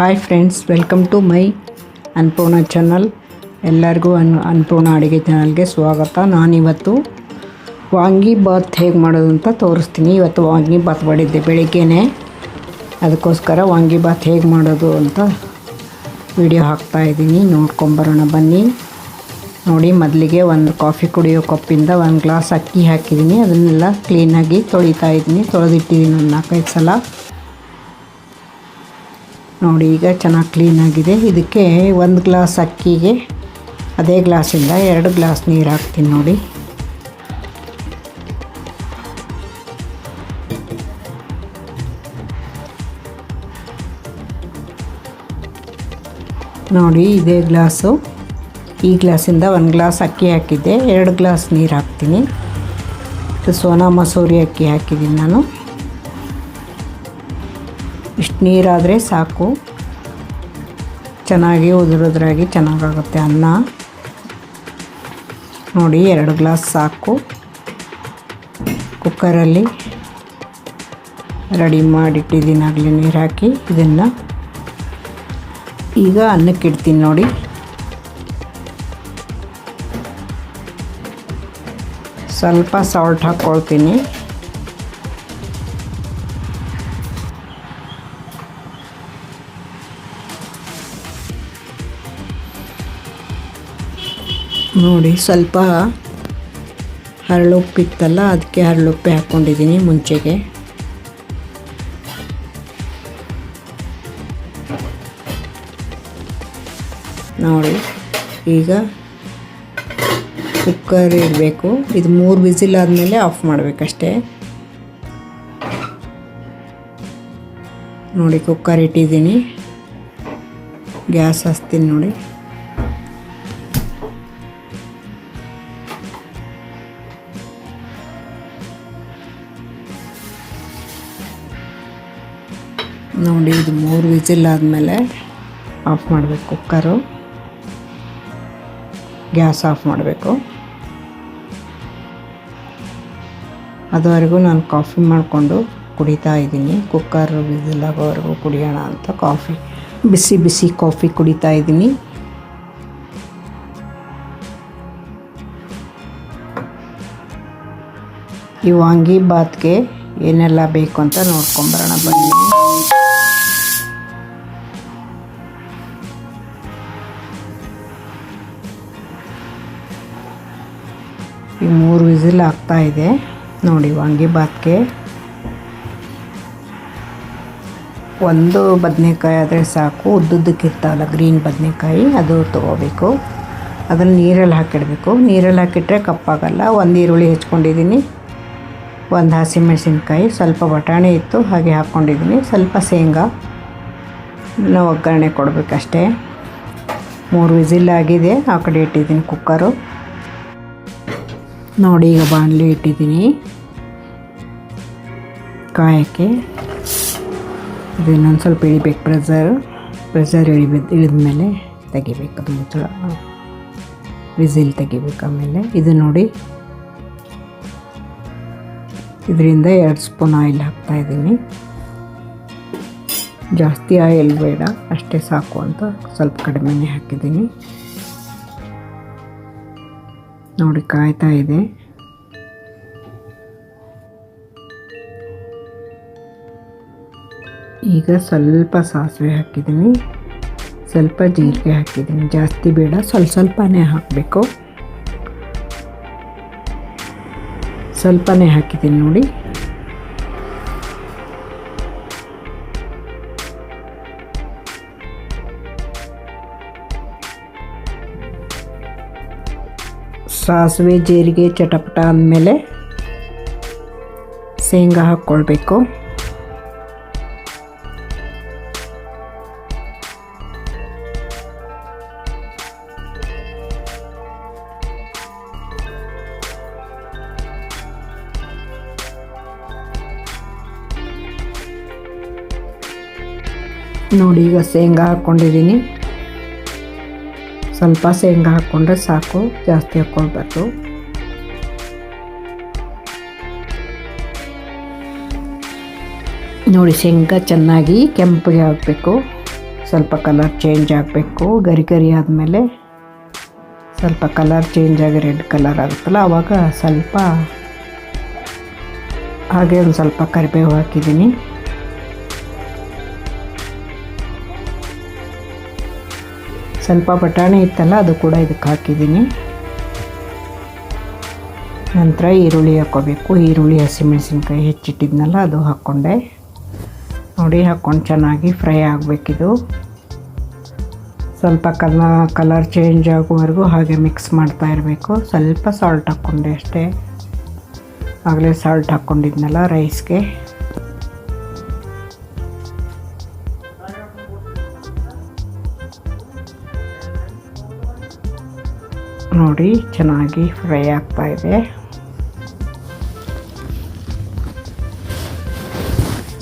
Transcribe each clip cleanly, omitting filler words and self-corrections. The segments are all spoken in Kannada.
Hi friends, welcome to my Annapurna channel. ಎಲ್ಲರಿಗೂ ಅನ್ನಪೂರ್ಣ ಅಡುಗೆ ಚಾನಲ್ಗೆ ಸ್ವಾಗತ. ನಾನಿವತ್ತು ವಾಂಗಿಬಾತ್ ಹೇಗೆ ಮಾಡೋದು ಅಂತ ತೋರಿಸ್ತೀನಿ. ಇವತ್ತು ವಾಂಗಿಬಾತ್ ಮಾಡಿದ್ದೆ ಬೆಳಿಗ್ಗೆನೇ, ಅದಕ್ಕೋಸ್ಕರ ವಾಂಗಿಬಾತ್ ಹೇಗೆ ಮಾಡೋದು ಅಂತ ವಿಡಿಯೋ ಹಾಕ್ತಾಯಿದ್ದೀನಿ. ನೋಡ್ಕೊಂಬರೋಣ ಬನ್ನಿ. ನೋಡಿ, ಮೊದಲಿಗೆ ಒಂದು ಕಾಫಿ ಕುಡಿಯೋ ಕಪ್ಪಿಂದ 1 ಗ್ಲಾಸ್ ಅಕ್ಕಿ ಹಾಕಿದ್ದೀನಿ. ಅದನ್ನೆಲ್ಲ ಕ್ಲೀನಾಗಿ ತೊಳಿತಾಯಿದ್ದೀನಿ. ತೊಳೆದಿಟ್ಟಿದ್ದೀನಿ ಒಂದು 4-5 ಸಲ. ನೋಡಿ, ಈಗ ಚೆನ್ನಾಗಿ ಕ್ಲೀನಾಗಿದೆ. ಇದಕ್ಕೆ 1 ಗ್ಲಾಸ್ ಅಕ್ಕಿಗೆ ಅದೇ ಗ್ಲಾಸಿಂದ 2 ಗ್ಲಾಸ್ ನೀರು ಹಾಕ್ತೀನಿ. ನೋಡಿ ಇದೇ ಗ್ಲಾಸು, ಈ ಗ್ಲಾಸಿಂದ 1 ಗ್ಲಾಸ್ ಅಕ್ಕಿ ಹಾಕಿದ್ದೆ, 2 ಗ್ಲಾಸ್ ನೀರು ಹಾಕ್ತೀನಿ. ಇದು ಸೋನಾ ಮಸೂರಿ ಅಕ್ಕಿ ಹಾಕಿದ್ದೀನಿ ನಾನು. ಇಷ್ಟು ನೀರಾದರೆ ಸಾಕು, ಚೆನ್ನಾಗಿ ಉದುರುದ್ರಾಗಿ ಚೆನ್ನಾಗಾಗುತ್ತೆ ಅನ್ನ. ನೋಡಿ, 2 ಗ್ಲಾಸ್ ಸಾಕು. ಕುಕ್ಕರಲ್ಲಿ ರೆಡಿ ಮಾಡಿಟ್ಟಿದ್ದೀನಿ ಆಗಲೇ ನೀರು ಹಾಕಿ. ಇದನ್ನು ಈಗ ಅನ್ನಕ್ಕೆ ಇಡ್ತೀನಿ. ನೋಡಿ, ಸ್ವಲ್ಪ ಸಾಲ್ಟ್ ಹಾಕ್ಕೊಳ್ತೀನಿ. ನೋಡಿ, ಸ್ವಲ್ಪ ಹರಳುಪ್ಪಿತ್ತಲ್ಲ, ಅದಕ್ಕೆ ಹರಳುಪ್ಪೆ ಹಾಕ್ಕೊಂಡಿದ್ದೀನಿ ಮುಂಚೆಗೆ. ನೋಡಿ, ಈಗ ಕುಕ್ಕರ್ ಇಡಬೇಕು. ಇದು 3 ವಿಸಿಲ್ ಆದಮೇಲೆ ಆಫ್ ಮಾಡಬೇಕಷ್ಟೇ. ನೋಡಿ, ಕುಕ್ಕರ್ ಇಟ್ಟಿದ್ದೀನಿ, ಗ್ಯಾಸ್ ಹಚ್ತೀನಿ. ನೋಡಿ, ಇದು 3 ವಿಸಿಲ್ ಆದಮೇಲೆ ಆಫ್ ಮಾಡಬೇಕು ಕುಕ್ಕರು. ಗ್ಯಾಸ್ ಆಫ್ ಮಾಡಬೇಕು. ಅದುವರೆಗೂ ನಾನು ಕಾಫಿ ಮಾಡಿಕೊಂಡು ಕುಡಿತಾ ಇದ್ದೀನಿ. ಕುಕ್ಕರ್ ವಿಸಿಲ್ ಆಗೋವರೆಗೂ ಕುಡಿಯೋಣ ಅಂತ ಕಾಫಿ, ಬಿಸಿ ಬಿಸಿ ಕಾಫಿ ಕುಡಿತಾ ಇದ್ದೀನಿ. ಈ ವಾಂಗಿಬಾತ್ಗೆ ಏನೆಲ್ಲ ಬೇಕು ಅಂತ ನೋಡ್ಕೊಂಬರೋಣ ಬನ್ನಿ. ಈ 3 ವಿಸಿಲ್ ಆಗ್ತಾ ಇದೆ. ನೋಡಿ, ವಾಂಗಿಬಾತ್ಗೆ 1 ಬದನೆಕಾಯಿ ಆದರೆ ಸಾಕು. ಉದ್ದುದ್ದಕ್ಕಿರ್ತಾವಲ್ಲ ಗ್ರೀನ್ ಬದನೆಕಾಯಿ, ಅದು ತೊಗೋಬೇಕು. ಅದನ್ನು ನೀರಲ್ಲಿ ಹಾಕಿಡಬೇಕು. ನೀರಲ್ಲಿ ಹಾಕಿಟ್ರೆ ಕಪ್ಪಾಗಲ್ಲ. 1 ಈರುಳ್ಳಿ ಹೆಚ್ಕೊಂಡಿದ್ದೀನಿ, 1 ಹಸಿಮೆಣಸಿನ್ಕಾಯಿ, ಸ್ವಲ್ಪ ಬಟಾಣಿ ಇತ್ತು ಹಾಗೆ ಹಾಕ್ಕೊಂಡಿದ್ದೀನಿ, ಸ್ವಲ್ಪ ಶೇಂಗಾ. ಒಗ್ಗರಣೆ ಕೊಡಬೇಕಷ್ಟೇ. 3 ವಿಸಿಲ್ ಆಗಿದೆ. ಆ ಕಡೆ ಇಟ್ಟಿದ್ದೀನಿ ಕುಕ್ಕರು. ನೋಡಿ, ಈಗ ಬಾಣಲಿ ಇಟ್ಟಿದ್ದೀನಿ ಕಾಯೋಕ್ಕೆ. ಇದು ಇನ್ನೊಂದು ಸ್ವಲ್ಪ ಇಳಿಬೇಕು. ಪ್ರೆಷರ್ ಇಳಿದ್ಮೇಲೆ ತೆಗಿಬೇಕು, ಅದು ಮುಚ್ಚಳ ವಿಸಿಲ್ ತೆಗಿಬೇಕು. ಆಮೇಲೆ ಇದು ನೋಡಿ, ಇದರಿಂದ 2 ಸ್ಪೂನ್ ಆಯಿಲ್ ಹಾಕ್ತಾಯಿದ್ದೀನಿ. ಜಾಸ್ತಿ ಆಯಿಲ್ ಬೇಡ, ಅಷ್ಟೇ ಸಾಕು ಅಂತ ಸ್ವಲ್ಪ ಕಡಿಮೆನೇ ಹಾಕಿದ್ದೀನಿ. ನೋಡಿ, ಕಾಯ್ತಾ ಇದೆ. ಈಗ ಸ್ವಲ್ಪ ಸಾಸಿವೆ ಹಾಕಿದ್ದೀನಿ, ಸ್ವಲ್ಪ ಜೀರಿಗೆ ಹಾಕಿದ್ದೀನಿ. ಜಾಸ್ತಿ ಬೇಡ, ಸ್ವಲ್ಪನೇ ಹಾಕಬೇಕು. ಸ್ವಲ್ಪನೇ ಹಾಕಿದ್ದೀನಿ. ನೋಡಿ, ಸಾಸಿವೆ ಜೀರಿಗೆ ಚಟಪಟ ಅಂದಮೇಲೆ ಶೇಂಗಾ ಹಾಕ್ಕೊಳ್ಬೇಕು. ನೋಡಿ, ಈಗ ಶೇಂಗಾ ಹಾಕ್ಕೊಂಡಿದ್ದೀನಿ. ಸ್ವಲ್ಪ ಶೇಂಗಾ ಹಾಕ್ಕೊಂಡ್ರೆ ಸಾಕು, ಜಾಸ್ತಿ ಹಾಕ್ಕೊಳ್ಬಾರ್ದು. ನೋಡಿ, ಶೇಂಗಾ ಚೆನ್ನಾಗಿ ಕೆಂಪಗೆ ಆಗಬೇಕು. ಸ್ವಲ್ಪ ಕಲರ್ ಚೇಂಜ್ ಆಗಬೇಕು. ಗರಿ ಗರಿ ಆದಮೇಲೆ ಸ್ವಲ್ಪ ಕಲರ್ ಚೇಂಜ್ ಆಗಿ ರೆಡ್ ಕಲರ್ ಆಗುತ್ತಲ್ಲ, ಆವಾಗ ಸ್ವಲ್ಪ ಹಾಗೆ ಒಂದು ಸ್ವಲ್ಪ ಕರಿಬೇವು ಹಾಕಿದ್ದೀನಿ. ಸ್ವಲ್ಪ ಬಟಾಣಿ ಇತ್ತಲ್ಲ, ಅದು ಕೂಡ ಇದಕ್ಕೆ ಹಾಕಿದ್ದೀನಿ. ನಂತರ ಈರುಳ್ಳಿ ಹಾಕ್ಕೋಬೇಕು. ಈರುಳ್ಳಿ, ಹಸಿಮೆಣಸಿನ್ಕಾಯಿ ಹೆಚ್ಚಿಟ್ಟಿದ್ನಲ್ಲ ಅದು ಹಾಕ್ಕೊಂಡೆ. ನೋಡಿ, ಹಾಕ್ಕೊಂಡು ಚೆನ್ನಾಗಿ ಫ್ರೈ ಆಗಬೇಕಿದು. ಸ್ವಲ್ಪ ಕಲರ್ ಚೇಂಜ್ ಆಗುವವರೆಗೂ ಹಾಗೆ ಮಿಕ್ಸ್ ಮಾಡ್ತಾ ಇರಬೇಕು. ಸ್ವಲ್ಪ ಸಾಲ್ಟ್ ಹಾಕ್ಕೊಂಡೆ ಅಷ್ಟೇ. ಆಗಲೇ ಸಾಲ್ಟ್ ಹಾಕ್ಕೊಂಡಿದ್ನಲ್ಲ ರೈಸ್ಗೆ. ನೋಡಿ, ಚೆನ್ನಾಗಿ ಫ್ರೈ ಆಗ್ತಾ ಇದೆ.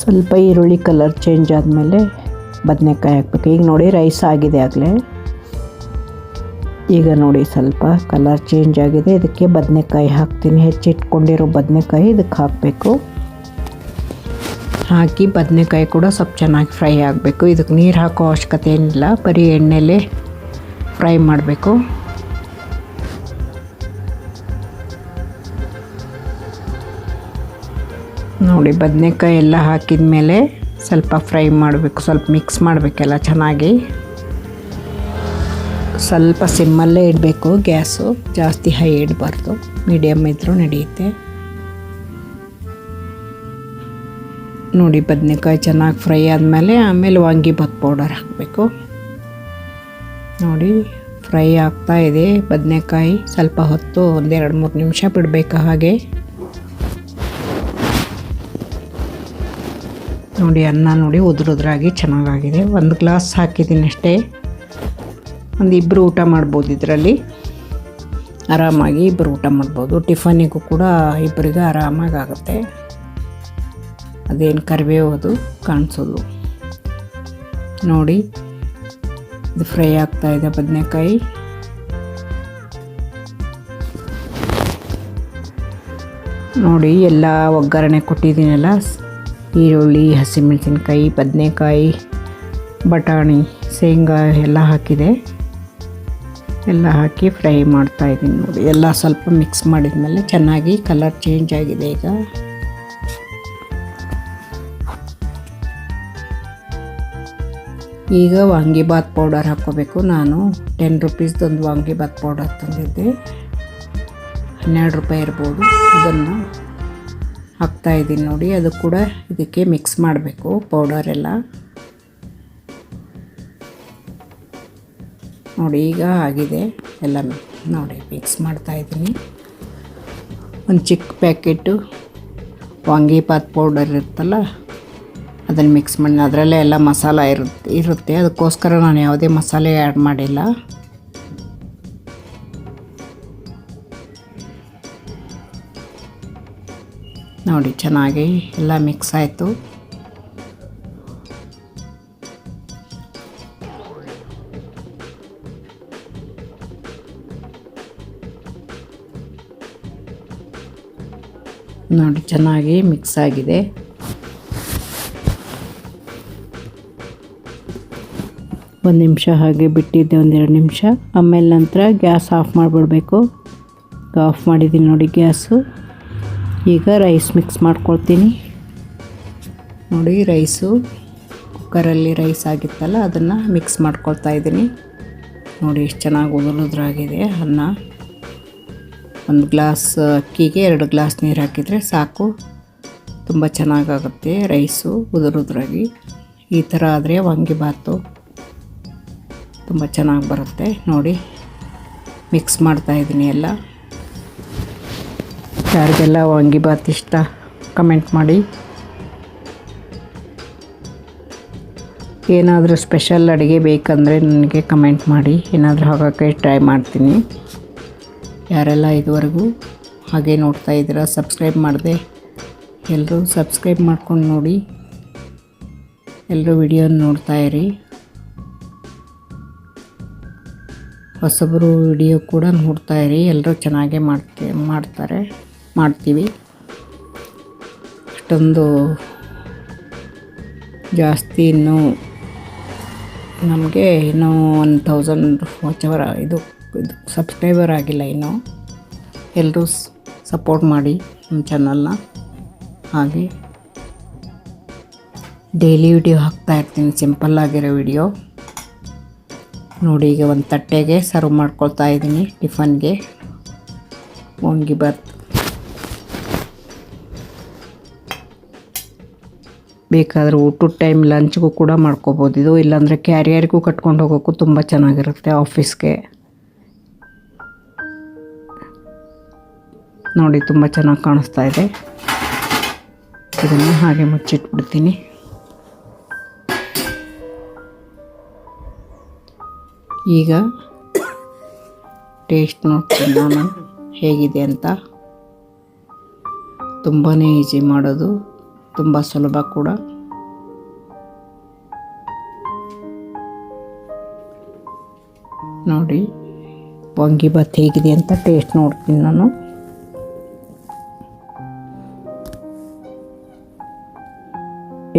ಸ್ವಲ್ಪ ಈರುಳ್ಳಿ ಕಲರ್ ಚೇಂಜ್ ಆದಮೇಲೆ ಬದನೆಕಾಯಿ ಹಾಕ್ಬೇಕು. ಈಗ ನೋಡಿ, ರೈಸ್ ಆಗಿದೆ ಆಗಲೇ. ಈಗ ನೋಡಿ, ಸ್ವಲ್ಪ ಕಲರ್ ಚೇಂಜ್ ಆಗಿದೆ. ಇದಕ್ಕೆ ಬದನೆಕಾಯಿ ಹಾಕ್ತೀನಿ. ಹೆಚ್ಚಿಟ್ಕೊಂಡಿರೋ ಬದನೆಕಾಯಿ ಇದಕ್ಕೆ ಹಾಕಬೇಕು. ಹಾಕಿ ಬದನೆಕಾಯಿ ಕೂಡ ಸ್ವಲ್ಪ ಚೆನ್ನಾಗಿ ಫ್ರೈ ಆಗಬೇಕು. ಇದಕ್ಕೆ ನೀರು ಹಾಕೋ ಅವಶ್ಯಕತೆ ಏನಿಲ್ಲ, ಬರೀ ಎಣ್ಣೆಲೇ ಫ್ರೈ ಮಾಡಬೇಕು. ನೋಡಿ, ಬದನೆಕಾಯಿ ಎಲ್ಲ ಹಾಕಿದ ಮೇಲೆ ಸ್ವಲ್ಪ ಫ್ರೈ ಮಾಡಬೇಕು. ಸ್ವಲ್ಪ ಮಿಕ್ಸ್ ಮಾಡಬೇಕೆಲ್ಲ ಚೆನ್ನಾಗಿ. ಸ್ವಲ್ಪ ಸಿಮ್ಮಲ್ಲೇ ಇಡಬೇಕು ಗ್ಯಾಸು, ಜಾಸ್ತಿ ಹೈ ಇಡಬಾರ್ದು. ಮೀಡಿಯಮ್ ಇದ್ರೂ ನಡೆಯುತ್ತೆ. ನೋಡಿ, ಬದನೆಕಾಯಿ ಚೆನ್ನಾಗಿ ಫ್ರೈ ಆದಮೇಲೆ ಆಮೇಲೆ ವಾಂಗಿಬಾತ್ ಪೌಡರ್ ಹಾಕಬೇಕು. ನೋಡಿ, ಫ್ರೈ ಆಗ್ತಾ ಇದೆ ಬದನೆಕಾಯಿ. ಸ್ವಲ್ಪ ಹೊತ್ತು 1-2-3 ನಿಮಿಷ ಬಿಡಬೇಕು ಹಾಗೆ. ನೋಡಿ, ಅನ್ನ ನೋಡಿ ಉದುರಾಗಿ ಚೆನ್ನಾಗಾಗಿದೆ. 1 ಗ್ಲಾಸ್ ಹಾಕಿದ್ದೀನಿ ಅಷ್ಟೇ. ಇಬ್ಬರು ಊಟ ಮಾಡ್ಬೋದು ಇದರಲ್ಲಿ. ಆರಾಮಾಗಿ ಇಬ್ಬರು ಊಟ ಮಾಡ್ಬೋದು. ಟಿಫನಿಗೂ ಕೂಡ ಇಬ್ಬರಿಗೆ ಆರಾಮಾಗಿ ಆಗುತ್ತೆ. ಅದೇನು ಕರಿಬೇವು ಅದು ಕಾಣಿಸೋದು. ನೋಡಿ, ಇದು ಫ್ರೈ ಆಗ್ತಾ ಇದೆ ಬದನೆಕಾಯಿ. ನೋಡಿ, ಎಲ್ಲ ಒಗ್ಗರಣೆ ಕೊಟ್ಟಿದ್ದೀನಲ್ಲ, ಈರುಳ್ಳಿ, ಹಸಿಮೆಣಸಿನ್ಕಾಯಿ, ಬದನೆಕಾಯಿ, ಬಟಾಣಿ, ಶೇಂಗಾ ಎಲ್ಲ ಹಾಕಿದೆ. ಎಲ್ಲ ಹಾಕಿ ಫ್ರೈ ಮಾಡ್ತಾಯಿದ್ದೀನಿ. ನೋಡಿ, ಎಲ್ಲ ಸ್ವಲ್ಪ ಮಿಕ್ಸ್ ಮಾಡಿದ್ಮೇಲೆ ಚೆನ್ನಾಗಿ ಕಲರ್ ಚೇಂಜ್ ಆಗಿದೆ. ಈಗ ವಾಂಗಿಬಾತ್ ಪೌಡರ್ ಹಾಕ್ಕೋಬೇಕು. ನಾನು 10 ರೂಪೀಸ್ದೊಂದು ವಾಂಗಿಬಾತ್ ಪೌಡರ್ ತಂದಿದ್ದೆ, 12 ರೂಪಾಯಿ ಇರ್ಬೋದು. ಅದನ್ನು ಹಾಕ್ತಾಯಿದ್ದೀನಿ. ನೋಡಿ, ಅದು ಕೂಡ ಇದಕ್ಕೆ ಮಿಕ್ಸ್ ಮಾಡಬೇಕು ಪೌಡರೆಲ್ಲ. ನೋಡಿ, ಈಗ ಆಗಿದೆ ಎಲ್ಲ. ನೋಡಿ, ಮಿಕ್ಸ್ ಮಾಡ್ತಾಯಿದ್ದೀನಿ. ಒಂದು ಚಿಕ್ಕ ಪ್ಯಾಕೆಟು ವಾಂಗಿಬಾತ್ ಪೌಡರ್ ಇರುತ್ತಲ್ಲ, ಅದನ್ನು ಮಿಕ್ಸ್ ಮಾಡಿ. ಅದರಲ್ಲೇ ಎಲ್ಲ ಮಸಾಲ ಇರುತ್ತೆ. ಅದಕ್ಕೋಸ್ಕರ ನಾನು ಯಾವುದೇ ಮಸಾಲೆ ಆ್ಯಡ್ ಮಾಡಿಲ್ಲ. ನೋಡಿ, ಚೆನ್ನಾಗಿ ಎಲ್ಲ ಮಿಕ್ಸ್ ಆಯಿತು. ನೋಡಿ, ಚೆನ್ನಾಗಿ ಮಿಕ್ಸ್ ಆಗಿದೆ. ಒಂದು ನಿಮಿಷ ಹಾಗೆ ಬಿಟ್ಟಿದ್ದೆ, 1-2 ನಿಮಿಷ. ಆಮೇಲೆ ನಂತರ ಗ್ಯಾಸ್ ಆಫ್ ಮಾಡಿಬಿಡಬೇಕು. ಆಫ್ ಮಾಡಿದ್ದೀನಿ ನೋಡಿ ಗ್ಯಾಸು. ಈಗ ರೈಸ್ ಮಿಕ್ಸ್ ಮಾಡ್ಕೊಳ್ತೀನಿ. ನೋಡಿ, ರೈಸು ಕುಕ್ಕರಲ್ಲಿ ರೈಸ್ ಆಗಿತ್ತಲ್ಲ, ಅದನ್ನು ಮಿಕ್ಸ್ ಮಾಡ್ಕೊಳ್ತಾ ಇದ್ದೀನಿ. ನೋಡಿ, ಎಷ್ಟು ಚೆನ್ನಾಗಿ ಉದುರಾಗಿದೆ ಅನ್ನ. 1 ಗ್ಲಾಸ್ ಅಕ್ಕಿಗೆ 2 ಗ್ಲಾಸ್ ನೀರು ಹಾಕಿದರೆ ಸಾಕು. ತುಂಬ ಚೆನ್ನಾಗಾಗುತ್ತೆ ರೈಸು ಉದುರಾಗಿ. ಈ ಥರ ಆದರೆ ವಾಂಗಿಬಾತು ತುಂಬ ಚೆನ್ನಾಗಿ ಬರುತ್ತೆ. ನೋಡಿ, ಮಿಕ್ಸ್ ಮಾಡ್ತಾಯಿದ್ದೀನಿ ಎಲ್ಲ. ಯಾರಿಗೆಲ್ಲ ವಾಂಗಿಬಾತ್ ಇಷ್ಟ ಕಮೆಂಟ್ ಮಾಡಿ. ಏನಾದರೂ ಸ್ಪೆಷಲ್ ಅಡುಗೆ ಬೇಕಂದರೆ ನನಗೆ ಕಮೆಂಟ್ ಮಾಡಿ. ಏನಾದರೂ ಹಾಕೋಕ್ಕೆ ಟ್ರೈ ಮಾಡ್ತೀನಿ. ಯಾರೆಲ್ಲ ಇದುವರೆಗೂ ಹಾಗೆ ನೋಡ್ತಾ ಇದ್ದೀರಾ, ಸಬ್ಸ್ಕ್ರೈಬ್ ಮಾಡಿದೆ ಎಲ್ಲರೂ ಸಬ್ಸ್ಕ್ರೈಬ್ ಮಾಡ್ಕೊಂಡು ನೋಡಿ. ಎಲ್ಲರೂ ವಿಡಿಯೋ ನೋಡ್ತಾ ಇರಿ. ಹೊಸಬರು ವಿಡಿಯೋ ಕೂಡ ನೋಡ್ತಾ ಇರಿ. ಎಲ್ಲರೂ ಚೆನ್ನಾಗೇ ಮಾಡ್ತೀವಿ. ಅಷ್ಟೊಂದು ಜಾಸ್ತಿ ಇನ್ನೂ ನಮಗೆ ಇನ್ನೂ 1000 ವಾಚವರ್ ಇದು ಸಬ್ಸ್ಕ್ರೈಬರ್ ಆಗಿಲ್ಲ ಇನ್ನೂ. ಎಲ್ಲರೂ ಸಪೋರ್ಟ್ ಮಾಡಿ ನಮ್ಮ ಚಾನಲ್ನ. ಹಾಗೆ ಡೈಲಿ ವಿಡಿಯೋ ಹಾಕ್ತಾಯಿರ್ತೀನಿ, ಸಿಂಪಲ್ಲಾಗಿರೋ ವಿಡಿಯೋ. ನೋಡಿ, ಈಗ ಒಂದು ತಟ್ಟೆಗೆ ಸರ್ವ್ ಮಾಡ್ಕೊಳ್ತಾ ಇದ್ದೀನಿ ಟಿಫನ್ಗೆ ವಾಂಗಿಬಾತ್. ಬೇಕಾದರೆ ಊಟದ ಟೈಮ್ ಲಂಚ್ಗೂ ಕೂಡ ಮಾಡ್ಕೋಬೋದು ಇದು, ಇಲ್ಲಾಂದರೆ ಕ್ಯಾರಿಯರ್ಗೂ ಕಟ್ಕೊಂಡು ಹೋಗೋಕ್ಕೂ ತುಂಬ ಚೆನ್ನಾಗಿರುತ್ತೆ ಆಫೀಸ್ಗೆ. ನೋಡಿ, ತುಂಬ ಚೆನ್ನಾಗಿ ಕಾಣಿಸ್ತಾ ಇದೆ. ಇದನ್ನು ಹಾಗೆ ಮುಚ್ಚಿಟ್ಬಿಡ್ತೀನಿ. ಈಗ ಟೇಸ್ಟ್ ನೋಡ್ತೀನಿ ನಾನು ಹೇಗಿದೆ ಅಂತ. ತುಂಬಾ ಈಸಿ ಮಾಡೋದು, ತುಂಬ ಸುಲಭ ಕೂಡ. ನೋಡಿ ವಾಂಗಿಬಾತ್ ಹೇಗಿದೆ ಅಂತ ಟೇಸ್ಟ್ ನೋಡ್ತೀನಿ ನಾನು.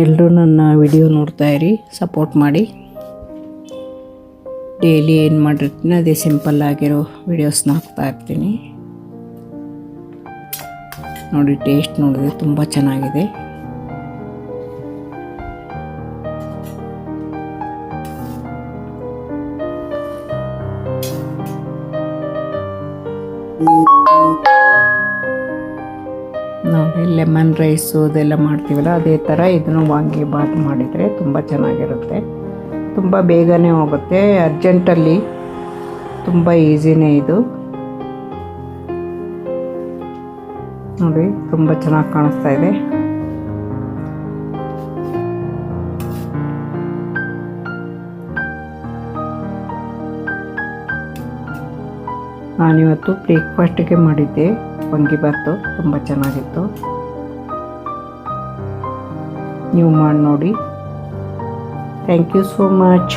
ಎಲ್ಲರೂ ನನ್ನ ವಿಡಿಯೋ ನೋಡ್ತಾ ಇರಿ, ಸಪೋರ್ಟ್ ಮಾಡಿ. ಡೈಲಿ ಏನು ಮಾಡಿರ್ತೀನಿ ಅದೇ ಸಿಂಪಲ್ ಆಗಿರೋ ವಿಡಿಯೋಸ್ನ ಹಾಕ್ತಾ ಇರ್ತೀನಿ. ನೋಡಿ, ಟೇಸ್ಟ್ ನೋಡಿದ್ರೆ ತುಂಬ ಚೆನ್ನಾಗಿದೆ. ನೋಡಿ, ಲೆಮನ್ ರೈಸು ಅದೆಲ್ಲ ಮಾಡ್ತೀವಲ್ಲ ಅದೇ ಥರ ಇದನ್ನು ವಾಂಗಿಬಾತ್ ಮಾಡಿದರೆ ತುಂಬ ಚೆನ್ನಾಗಿರುತ್ತೆ. ತುಂಬ ಬೇಗನೆ ಹೋಗುತ್ತೆ, ಅರ್ಜೆಂಟಲ್ಲಿ ತುಂಬ ಈಸಿನೇ ಇದು. ನೋಡಿ, ತುಂಬ ಚೆನ್ನಾಗಿ ಕಾಣಿಸ್ತಾ ಇದೆ. ನಾನಿವತ್ತು ಬ್ರೇಕ್ಫಾಸ್ಟಿಗೆ ಮಾಡಿದ್ದೆ ವಾಂಗಿಬಾತು, ತುಂಬ ಚೆನ್ನಾಗಿತ್ತು. ನೀವು ಮಾಡಿ ನೋಡಿ. Thank you so much.